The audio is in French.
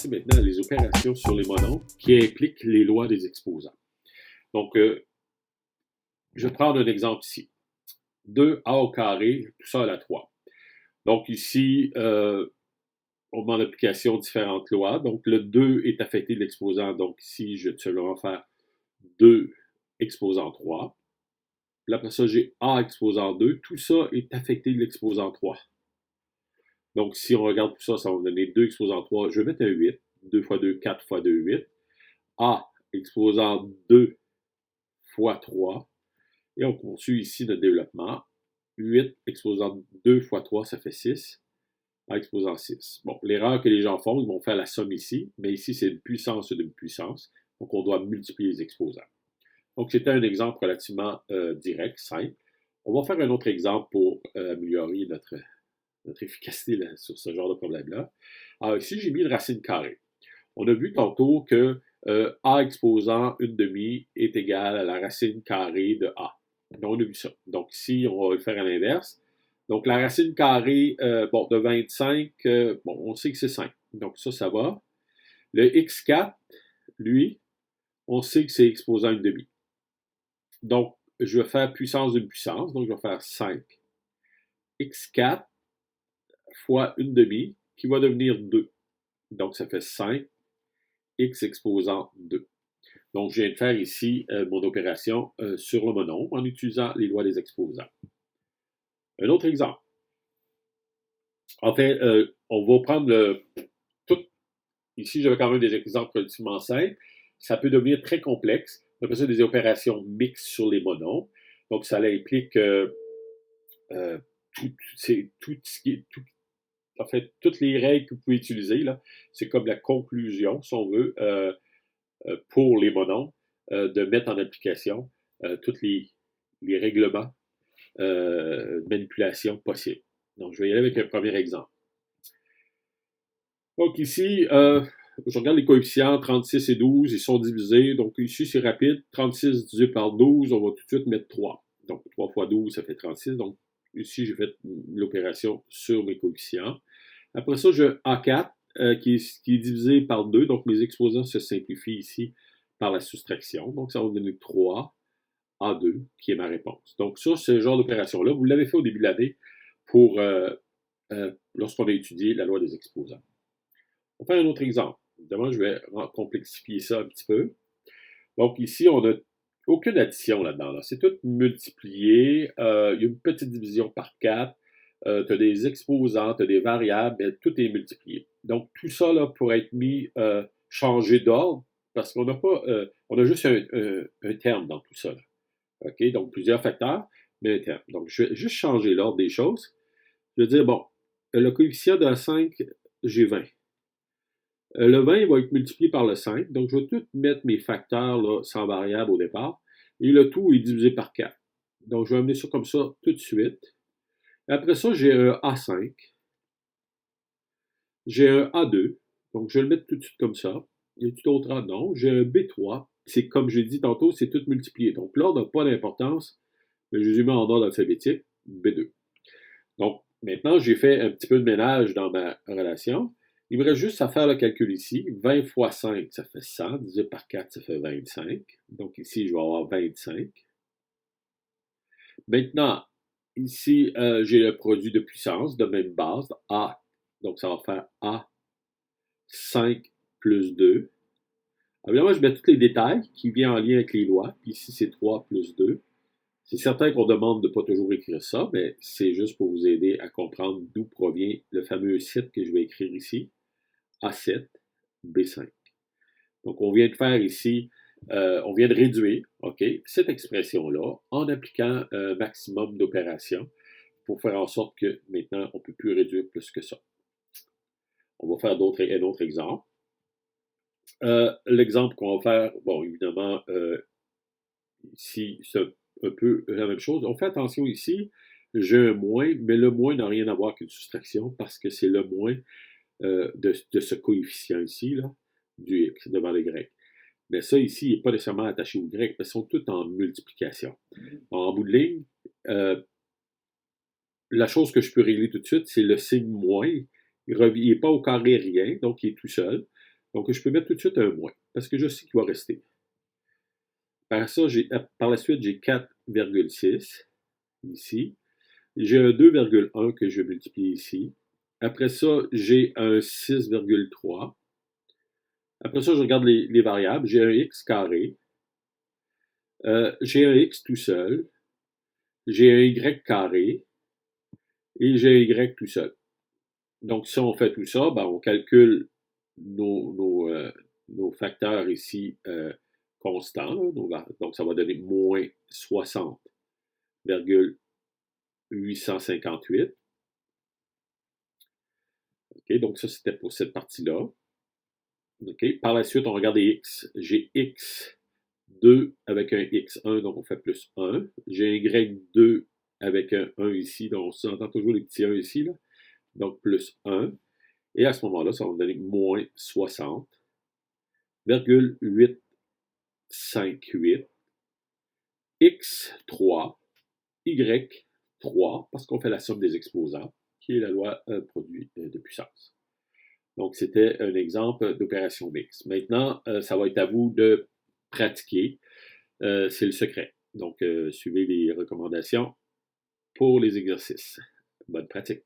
passer maintenant à les opérations sur les mononcles qui impliquent les lois des exposants. Donc, je vais prendre un exemple ici. 2a au carré, tout ça à la 3. Donc ici, on met en application différentes lois. Donc, le 2 est affecté de l'exposant. Donc ici, je vais seulement faire 2 exposant 3. Puis après ça, j'ai a exposant 2. Tout ça est affecté de l'exposant 3. Donc, si on regarde tout ça, ça va me donner 2 exposant 3. Je vais mettre un 8. 2 fois 2, 4 fois 2, 8. A exposant 2 fois 3. Et on poursuit ici notre développement. 8 exposant 2 fois 3, ça fait 6. A exposant 6. Bon, l'erreur que les gens font, ils vont faire la somme ici, mais ici, c'est une puissance d'une puissance. Donc, on doit multiplier les exposants. Donc, c'était un exemple relativement direct, simple. On va faire un autre exemple pour améliorer notre efficacité là, sur ce genre de problème-là. Alors, ici, j'ai mis une racine carrée. On a vu tantôt que A exposant une demi est égal à la racine carrée de A. Donc, on a vu ça. Donc, ici, on va le faire à l'inverse. Donc, la racine carrée de 25, on sait que c'est 5. Donc, ça va. Le x4, lui, on sait que c'est exposant une demi. Donc, je vais faire puissance d'une puissance. Donc, je vais faire 5 x4 fois une demi, qui va devenir 2. Donc, ça fait 5 x exposant 2. Donc, je viens de faire ici mon opération sur le monombre en utilisant les lois des exposants. Un autre exemple. En fait, on va prendre tout. Ici, j'avais quand même des exemples relativement simples. Ça peut devenir très complexe. On appelle ça des opérations mixtes sur les monombres. Donc, ça implique toutes les règles que vous pouvez utiliser. Là, c'est comme la conclusion, si on veut, pour les monombres, de mettre en application tous les règlements de manipulation possibles. Donc, je vais y aller avec un premier exemple. Donc, ici, je regarde les coefficients 36 et 12, ils sont divisés. Donc, ici, c'est rapide. 36 divisé par 12, on va tout de suite mettre 3. Donc, 3 fois 12, ça fait 36. Donc, ici, j'ai fait l'opération sur mes coefficients. Après ça, j'ai A4 qui est divisé par 2. Donc, mes exposants se simplifient ici par la soustraction. Donc, ça va me donner 3 A2 qui est ma réponse. Donc, ça, ce genre d'opération-là, vous l'avez fait au début de l'année pour lorsqu'on a étudié la loi des exposants. On va faire un autre exemple. Évidemment, je vais complexifier ça un petit peu. Donc, ici, on n'a aucune addition là-dedans. Là. C'est tout multiplié. Il y a une petite division par 4. Tu as des exposants, tu as des variables, mais tout est multiplié. Donc, tout ça là, pourrait être mis, changé d'ordre, parce qu'on n'a pas, on a juste un terme dans tout ça. Là. OK? Donc, plusieurs facteurs, mais un terme. Donc, je vais juste changer l'ordre des choses. Je vais dire, bon, le coefficient de 5, j'ai 20. Le 20 il va être multiplié par le 5, donc je vais tout mettre mes facteurs là, sans variable au départ, et le tout est divisé par 4. Donc, je vais amener ça comme ça tout de suite. Après ça, j'ai un A5, j'ai un A2, donc je vais le mettre tout de suite comme ça. Il y a tout autre A? Non. J'ai un B3, c'est comme j'ai dit tantôt, c'est tout multiplié. Donc, l'ordre n'a pas d'importance, mais je les mets en ordre alphabétique, B2. Donc, maintenant, j'ai fait un petit peu de ménage dans ma relation. Il me reste juste à faire le calcul ici. 20 fois 5, ça fait 100. Divisé par 4, ça fait 25. Donc ici, je vais avoir 25. Maintenant, ici, j'ai le produit de puissance de même base, A. Donc ça va faire A 5 plus 2. Évidemment, je mets tous les détails qui viennent en lien avec les lois. Puis ici, c'est 3 plus 2. C'est certain qu'on demande de ne pas toujours écrire ça, mais c'est juste pour vous aider à comprendre d'où provient le fameux 7 que je vais écrire ici. A7, B5. Donc, on vient de faire ici, on vient de réduire, OK, cette expression-là en appliquant un maximum d'opérations pour faire en sorte que maintenant, on ne peut plus réduire plus que ça. On va faire un autre exemple. L'exemple qu'on va faire, bon, évidemment, ici, c'est un peu la même chose. On fait attention ici, j'ai un moins, mais le moins n'a rien à voir qu'une soustraction parce que c'est le moins de ce coefficient ici, là, du x devant le grec. Mais ça ici, il n'est pas nécessairement attaché au grec, parce qu'ils sont tous en multiplication. En bout de ligne, la chose que je peux régler tout de suite, c'est le signe moins. Il n'est pas au carré rien, donc il est tout seul. Donc, je peux mettre tout de suite un moins, parce que je sais qu'il va rester. Par la suite, j'ai 4,6 ici. J'ai un 2,1 que je multiplie ici. Après ça, j'ai un 6,3. Après ça, je regarde les variables. J'ai un x carré. J'ai un x tout seul. J'ai un y carré. Et j'ai un y tout seul. Donc, si on fait tout ça, ben, on calcule nos facteurs ici constants. Donc, ça va donner moins 60,858. OK, donc ça, c'était pour cette partie-là. OK, par la suite, on regarde les x. J'ai x2 avec un x1, donc on fait plus 1. J'ai un y2 avec un 1 ici, donc on s'entend toujours les petits 1 ici, là. Donc plus 1. Et à ce moment-là, ça va me donner moins 60,858 x3, y3, parce qu'on fait la somme des exposants, qui est la loi produit de puissance. Donc, c'était un exemple d'opération mixte. Maintenant, ça va être à vous de pratiquer. C'est le secret. Donc, suivez les recommandations pour les exercices. Bonne pratique.